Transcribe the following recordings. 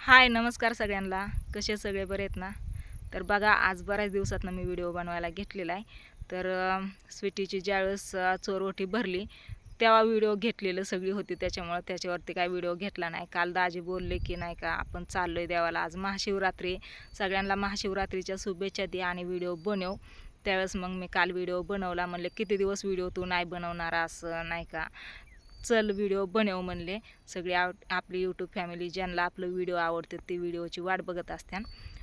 हाय नमस्कार सगळ्यांना. कसे सगळे बरे आहेत ना? तर बघा आज बऱ्याच दिवसातनं मी व्हिडिओ बनवायला घेतलेला आहे. तर स्वीटीची ज्यावेळेस चोरवटी भरली तेव्हा व्हिडिओ घेतलेलं सगळी होती, त्याच्यामुळं त्याच्यावरती काय व्हिडिओ घेतला नाही. काल दाजी बोलले की नाही का आपण चाललोय देवाला, आज महाशिवरात्री, सगळ्यांना महाशिवरात्रीच्या शुभेच्छा दे आणि व्हिडिओ बनव. त्यावेळेस मग मी काल व्हिडिओ बनवला. म्हणले किती दिवस व्हिडिओ तू नाही बनवणार असं नाही का, चल व्हिडिओ बनव म्हणले. सगळी आपली यूट्यूब फॅमिली ज्यांना आपलं व्हिडिओ आवडते ते व्हिडिओची वाट बघत असतात,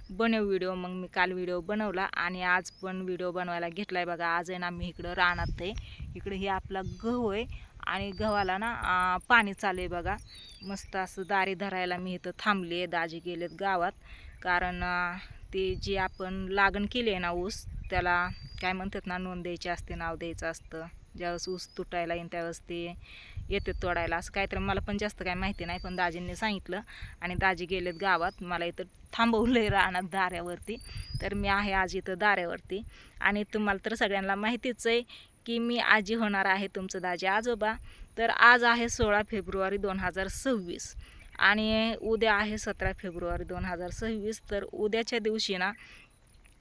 बनव व्हिडिओ. मग मी काल व्हिडिओ बनवला आणि आज पण व्हिडिओ बनवायला घेतला आहे. बघा आज आहे ना मी इकडं रानात आहे. इकडे हे आपला गहू आहे आणि गव्हाला ना पाणी चालू आहे बघा. मस्त असं दारी धरायला मी इथं थांबले आहे. दाजी गेलेत गावात, कारण ते जे आपण लागण केली आहे ना ऊस, त्याला काय म्हणतात ना, नोंद द्यायची असते, नाव द्यायचं असतं. ज्यावेळेस ऊस तुटायला येईन त्यावेळेस ते येते तोडायला, असं काहीतरी. मला पण जास्त काय माहिती नाही, पण दाजींनी सांगितलं आणि दाजी गेलेत गावात. मला इथं थांबवलं आहे रानात दाऱ्यावरती. तर मी आहे आज इथं दाऱ्यावरती आणि तुम्हाला तर सगळ्यांना माहितीच आहे की मी आजी होणार आहे, तुमचं दाजी आजोबा. तर आज आहे 16 फेब्रुवारी 2026 आणि उद्या आहे 17 फेब्रुवारी 2026. तर उद्याच्या दिवशी ना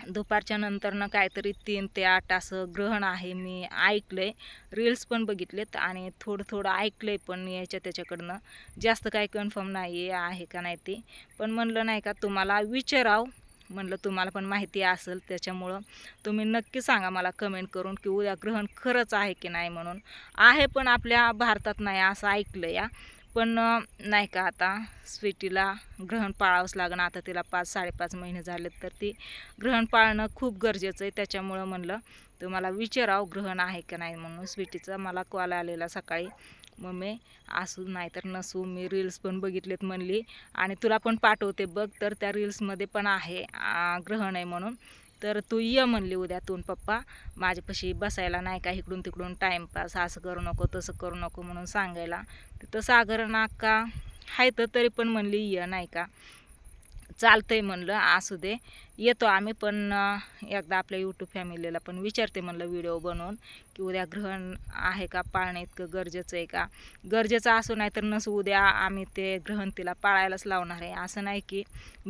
दुपारच्या नंतरनं काहीतरी 3 ते 8 असं ग्रहण आहे. मी ऐकलंय, रील्स पण बघितलेत आणि थोडं ऐकलंय, पण याच्या त्याच्याकडनं जास्त काही कन्फर्म नाही आहे का नाही ते. पण म्हणलं नाही का तुम्हाला विचारावं, म्हणलं तुम्हाला पण माहिती असेल, त्याच्यामुळं तुम्ही नक्की सांगा मला कमेंट करून की उद्या ग्रहण खरंच आहे की नाही. म्हणून आहे पण आपल्या भारतात नाही असं ऐकलं या. पण नाही का आता स्वीटीला ग्रहण पाळावंच लागणं. आता तिला 5-5.5 महिने झालेत, तर ती ग्रहण पाळणं खूप गरजेचं आहे. त्याच्यामुळं म्हणलं तुम्हाला विचारावं ग्रहण आहे का नाही म्हणून. स्वीटीचा मला कॉल आलेला सकाळी, मम्मी असू नाही तर नसू, मी रील्स पण बघितलेत म्हणली आणि तुला पण पाठवते बघ. तर त्या रील्समध्ये पण आहे ग्रहण आहे म्हणून. तर तू ये म्हणली उद्यातून पप्पा माझ्यापाशी बसायला, नाही का इकडून तिकडून टाईमपास असं करू नको तसं करू नको म्हणून सांगायला. तिथं सागर नाका आहे तर तरी पण म्हणली ये, नाही का चालतंय म्हणलं, असू दे येतो आम्ही. पण एकदा आपल्या यूट्यूब फॅमिलीला पण विचारते म्हणलं व्हिडिओ बनवून की उद्या ग्रहण आहे का, पाळणं इतकं गरजेचं आहे का. गरजेचं असो नाही तर नसो, उद्या आम्ही ते ग्रहण तिला पाळायलाच लावणार आहे. असं नाही की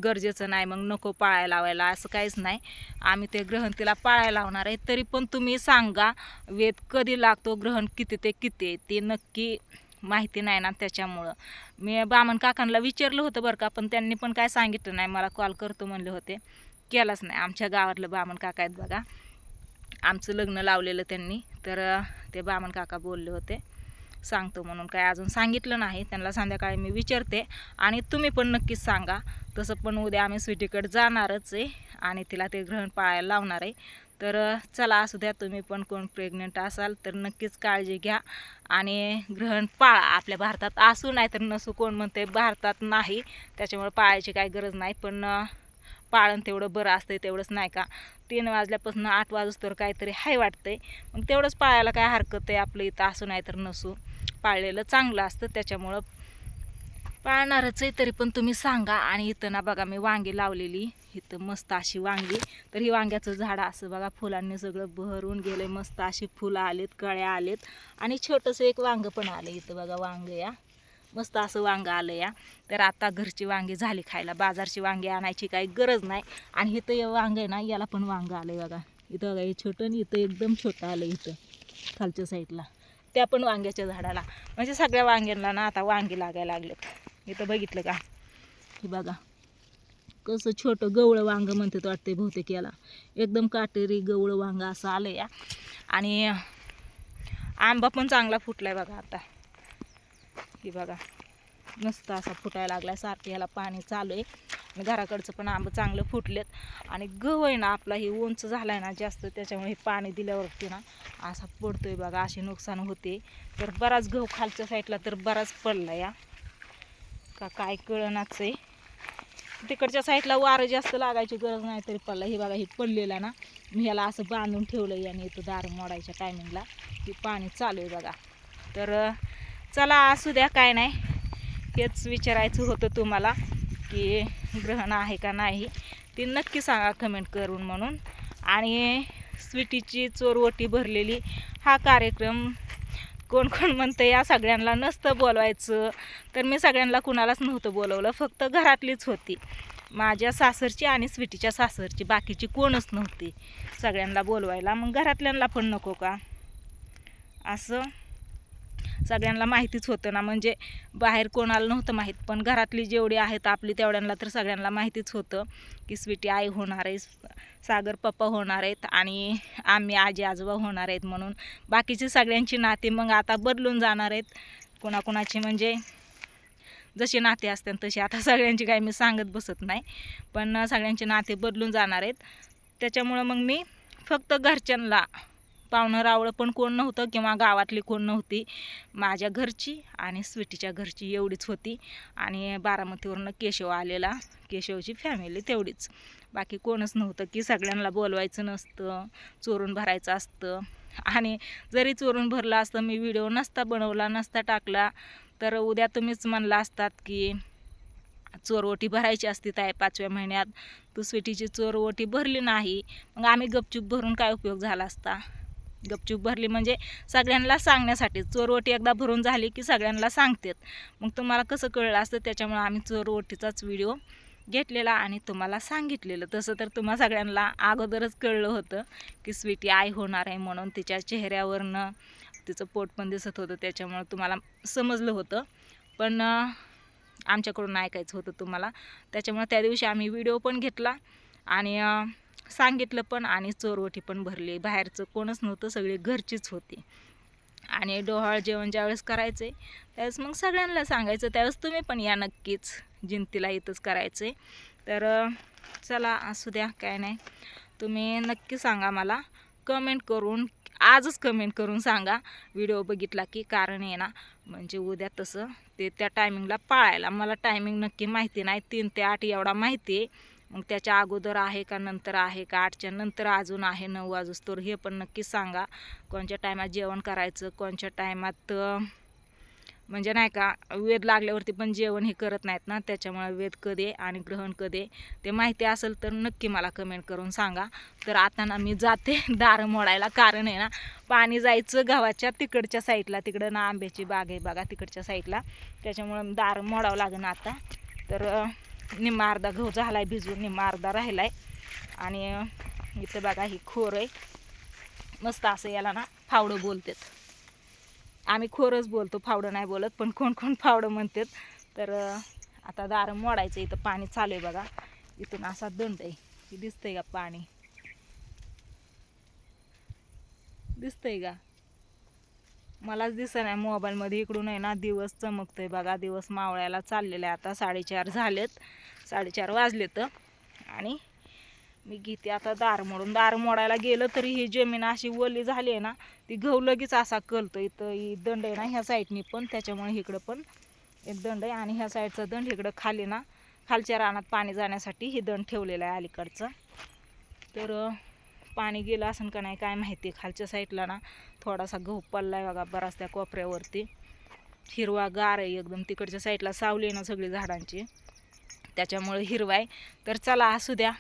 गरजेचं नाही मग नको पाळायला लावायला, असं काहीच नाही. आम्ही ते ग्रहण तिला पाळायला लावणार आहे. तरी पण तुम्ही सांगा वेद कधी लागतो, ग्रहण किती ते किती ते नक्की माहिती नाही ना. त्याच्यामुळं मी बामण काकांना विचारलं होतं बरं का, पण त्यांनी पण काय सांगितलं नाही. मला कॉल करतो म्हणले होते, केलाच नाही. आमच्या गावातलं बामण काका आहेत बघा, आमचं लग्न लावलेलं त्यांनी. तर ते बामण काका बोलले होते सांगतो म्हणून, काय अजून सांगितलं नाही. त्यांना संध्याकाळी मी विचारते आणि तुम्ही पण नक्कीच सांगा. तसं पण उद्या आम्ही स्वीटीकडे जाणारच आहे आणि तिला ते ग्रहण पाळायला लावणार आहे. तर चला असू द्या, तुम्ही पण कोण प्रेग्नेंट असाल तर नक्कीच काळजी घ्या आणि ग्रहण पाळा. आपल्या भारतात असू नाही तर नसू, कोण म्हणते भारतात नाही त्याच्यामुळे पाळायची काही गरज नाही, पण पाळण तेवढं बरं असतं तेवढंच, नाही का. 3 वाजल्यापासून 8 वाजूस तर काहीतरी हाय वाटतंय, मग तेवढंच पाळायला काय हरकत आहे. आपलं इथं असू नाही तर नसू पाळलेलं चांगलं असतं, त्याच्यामुळं पाळणारच आहे. तरी पण तुम्ही सांगा. आणि इथं ना बघा मी वांगी लावलेली, इथं मस्त अशी वांगी. तर ही वांग्याचं झाड असं बघा फुलांनी सगळं भरून गेलंय, मस्त अशी फुलं आलेत, कळ्या आलेत आणि छोटंसं एक वांग पण आलं. इथं बघा वांग या, मस्त असं वांग आलं या. तर आता घरची वांगी झाली खायला, बाजारची वांगी आणायची काही गरज नाही. आणि इथं हे वांग आहे ना, याला पण वांग आलंय बघा. इथं बघा हे छोटं आणि इथं एकदम छोटं आलं इथं खालच्या साईडला, त्या पण वांग्याच्या झाडाला. म्हणजे सगळ्या वांग्यांना ना आता वांगी लागायला लागलेत. इथं बघितलं का, हे बघा कसं छोटं गवळं वांग म्हणतात वाटते बहुतेक याला, एकदम काटेरी गवळं वांग असं आलं या. आणि आंबा पण चांगला फुटलाय बघा आता, हे बघा मस्त असा फुटायला लागलाय. सारखं याला पाणी चालू आहे आणि घराकडचं पण आंबं चांगलं फुटलेत. आणि गहू आहे ना आपला ही उंच झालाय ना जास्त, त्याच्यामुळे पाणी दिल्यावरती ना असा पडतोय बघा, अशी नुकसान होते. तर बराच गहू खालच्या साईडला तर बराच पडला या का काय कळनाच आहे. तिकडच्या साईडला वारं जास्त लागायची गरज नाही तरी पडला. हे बघा हे पडलेला ना, मी ह्याला असं बांधून ठेवलं याने इथं दार मोडायच्या टायमिंगला, की पाणी चालू आहे बघा. तर चला असू द्या, काय नाही, हेच विचारायचं होतं तुम्हाला की ग्रहण आहे का नाही ते नक्की सांगा कमेंट करून म्हणून. आणि स्वीटीची चोरवटी भरलेली हा कार्यक्रम कोण कोण म्हणतं या सगळ्यांना नसतं बोलवायचं, तर मी सगळ्यांना कुणालाच नव्हतं बोलवलं, फक्त घरातलीच होती, माझ्या सासरची आणि स्वीटीच्या सासरची, बाकीची कोणच नव्हती सगळ्यांना बोलवायला. मग घरातल्यांना पण नको का असं, सगळ्यांना माहितीच होतं ना, म्हणजे बाहेर कोणाला नव्हतं माहीत, पण घरातली जेवढी आहेत आपली तेवढ्यांना तर सगळ्यांना माहितीच होतं की स्वीटी आई होणार आहे, सागर पप्पा होणार आहेत आणि आम्ही आजी आजोबा होणार आहेत म्हणून. बाकीची सगळ्यांची नाती मग आता बदलून जाणार आहेत, कोणाकोणाची म्हणजे जशी नाते असतात तशी, आता सगळ्यांची काही मी सांगत बसत नाही, पण सगळ्यांचे नाते बदलून जाणार आहेत. त्याच्यामुळं मग मी फक्त घरच्यांना, पाहुणं रावळं पण कोण नव्हतं किंवा गावातली कोण नव्हती, माझ्या घरची आणि स्वीटीच्या घरची एवढीच होती, आणि बारामतीवरनं केशव आलेला, केशवची फॅमिली तेवढीच, बाकी कोणच नव्हतं की सगळ्यांना बोलवायचं नसतं, चोरून भरायचं असतं. आणि जरी चोरून भरलं असतं, मी व्हिडिओ नसता बनवला नसता टाकला, तर उद्या तुम्हीच म्हणला असतात की चोरवटी भरायची असती ताई 5व्या महिन्यात, तू स्वीटीची चोरवटी भरली नाही, मग आम्ही गपचूप भरून काय उपयोग झाला असता. गपचूप भरली म्हणजे सगळ्यांना सांगण्यासाठी, चोरवटी एकदा भरून झाली की सगळ्यांना सांगतात, मग तुम्हाला कसं कळलं असतं, त्याच्यामुळे आम्ही चोरवटीचाच व्हिडिओ घेतलेला आणि तुम्हाला सांगितलेलं. तसं तर तुम्हा सगळ्यांना अगोदरच कळलं होतं की स्वीटी आई होणार आहे म्हणून, तिच्या चेहऱ्यावरनं तिचं पोट पण दिसत होतं, त्याच्यामुळं तुम्हाला समजलं होतं, पण आमच्याकडून ऐकायचं होतं तुम्हाला, त्याच्यामुळे त्या दिवशी आम्ही व्हिडिओ पण घेतला आणि सांगितलं पण, आणि चोरवटी पण भरली. बाहेरचं कोणच नव्हतं, सगळी घरचीच होती. आणि डोहाळ जेवण ज्यावेळेस करायचे त्यावेळेस मग सगळ्यांना सांगायचं, त्यावेळेस तुम्ही पण या नक्कीच, जिंतीला इथंच करायचे. तर चला असू द्या, काय नाही, तुम्ही नक्की सांगा मला कमेंट करून, आजच कमेंट करून सांगा व्हिडिओ बघितला की, कारण आहे ना, म्हणजे उद्या तसं ते त्या टायमिंगला पाळायला, मला टायमिंग नक्की माहिती नाही, 3 ते 8 एवढा माहिती आहे, मग त्याच्या अगोदर आहे का नंतर आहे का, 8च्या नंतर अजून आहे 9 वाजूस्तोवर, हे पण नक्की सांगा. कोणत्या टायमात जेवण करायचं, कोणत्या टायमात, म्हणजे नाही का, वेद लागल्यावरती पण जेवण हे करत नाहीत ना, त्याच्यामुळे वेद कधी आणि ग्रहण कधी ते माहिती असेल तर नक्की मला कमेंट करून सांगा. तर आता ना मी जाते दारं मोडायला, कारण आहे ना, पाणी जायचं गावाच्या तिकडच्या साईडला, तिकडं ना आंब्याची बाग आहे बघा तिकडच्या साईडला, त्याच्यामुळं दारं मोडावं लागेल आता. तर निम्मा अर्धा गहू झाला आहे भिजून, निम्मा अर्धा राहिला आहे, आणि इथं बघा ही खोर आहे मस्त, असं याला ना फावडं बोलतात, आम्ही खोरच बोलतो, फावडं नाही बोलत, पण कोण कोण फावडं म्हणतात. तर आता दारं मोडायचं, इथं पाणी चालू आहे बघा, इथून असा दंड आहे, की दिसतंय का पाणी, दिसतंय का, मलाच दिसत नाही मोबाईलमध्ये, इकडून आहे ना दिवस चमकतोय बघा, दिवस मावळ्याला चाललेला आहे, आता 4:30 झालेत, 4:30 वाजलेत, आणि मी घेते आता दार मोडून. दार मोडायला गेलं तरी ही जमीन अशी ओली झाली आहे ना, ती गहू लगेच असा कलतो. इथं ही दंड आहे ना ह्या साईडनी पण, त्याच्यामुळे इकडं पण एक दंड आहे, आणि ह्या साईडचा दंड इकडं खाली ना, खालच्या रानात पाणी जाण्यासाठी ही दंड ठेवलेलं आहे अलीकडचं. तर पाणी गेलं असेल का नाही काय माहिती, खालच्या साईडला ना थोडासा गहू पडला आहे बघा, बराच त्या कोपऱ्यावरती हिरवा गार आहे एकदम, तिकडच्या साईडला सावली आहे ना सगळी झाडांची, त्याच्यामुळे हिरवा आहे. तर चला असू द्या,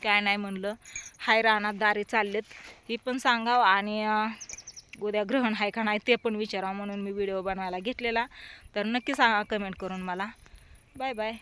काय नाही म्हणलं, हाय रानात दारे चाललेत ही पण सांगावं, आणि उद्या ग्रहण आहे का नाही ते पण विचारावं, म्हणून मी व्हिडिओ बनवायला घेतलेला. तर नक्की सांगा कमेंट करून मला. Bye bye.